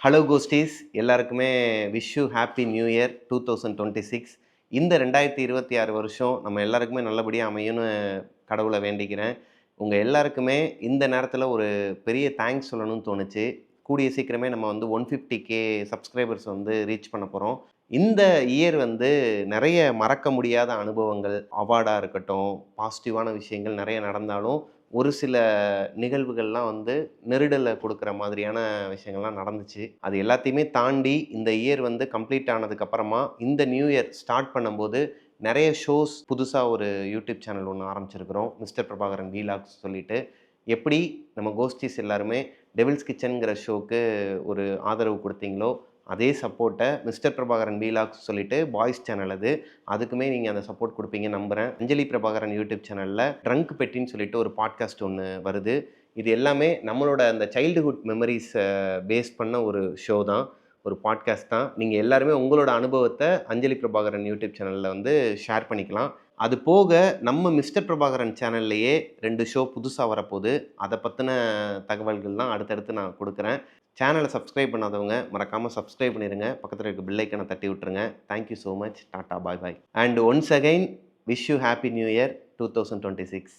Hello கோஸ்டீஸ் எல்லாருக்குமே wish you happy new year 2026. இந்த 2026 வருஷம் நம்ம எல்லாருக்குமே நல்லபடியாக அமையும்னு கடவுளை வேண்டிக்கிறேன். உங்கள் எல்லாருக்குமே இந்த நேரத்தில் ஒரு பெரிய தேங்க்ஸ் சொல்லணும்னு தோணுச்சு. கூடிய சீக்கிரமே நம்ம வந்து 150K சப்ஸ்கிரைபர்ஸ் வந்து ரீச் பண்ண போகிறோம். இந்த இயர் வந்து நிறைய மறக்க முடியாத அனுபவங்கள், அவார்டாக இருக்கட்டும், பாசிட்டிவான விஷயங்கள் நிறைய நடந்தாலும் ஒரு சில நிகழ்வுகள்லாம் வந்து நெருடலை கொடுக்குற மாதிரியான விஷயங்கள்லாம் நடந்துச்சு. அது எல்லாத்தையுமே தாண்டி இந்த இயர் வந்து கம்ப்ளீட் ஆனதுக்கப்புறமா இந்த நியூ இயர் ஸ்டார்ட் பண்ணும்போது நிறைய ஷோஸ் புதுசாக ஒரு யூடியூப் சேனல் ஒன்று ஆரம்பிச்சிருக்கிறோம். மிஸ்டர் பிரபாகரன் வீலாக்ஸ் சொல்லிட்டு. எப்படி நம்ம கோஸ்டீஸ் எல்லாருமே டெவில்ஸ் கிச்சன்ங்கிற ஷோக்கு ஒரு ஆதரவு கொடுத்தீங்களோ, அதே சப்போர்ட்டை மிஸ்டர் பிரபாகரன் வீலாக்ஸ் சொல்லிட்டு பாய்ஸ் சேனல் அது. அதுக்குமே நீங்கள் அந்த சப்போர்ட் கொடுப்பீங்கன்னு நம்புகிறேன். அஞ்சலி பிரபாகரன் யூடியூப் சேனலில் ட்ரங்க் பெட்டின்னு சொல்லிட்டு ஒரு பாட்காஸ்ட் ஒன்று வருது. இது எல்லாமே நம்மளோட அந்த சைல்டுஹுட் மெமரிஸை பேஸ் பண்ண ஒரு ஷோ தான், ஒரு பாட்காஸ்ட் தான். நீங்கள் எல்லாருமே உங்களோட அனுபவத்தை அஞ்சலி பிரபாகரன் யூடியூப் சேனலில் வந்து ஷேர் பண்ணிக்கலாம். அது போக நம்ம மிஸ்டர் பிரபாகரன் சேனல்லையே 2 ஷோ புதுசாக வரப்போகுது. அதை பற்றின தகவல்கள்லாம் அடுத்தடுத்து நான் கொடுக்குறேன். சேனலை சப்ஸ்கிரைப் பண்ணாதவங்க மறக்காமல் சப்ஸ்கிரைப் பண்ணிடுங்க. பக்கத்தில் இருக்க பெல் ஐக்கனை தட்டி விட்டுருங்க. Thank you so much. Tata bye bye. And once again wish you happy new year 2026.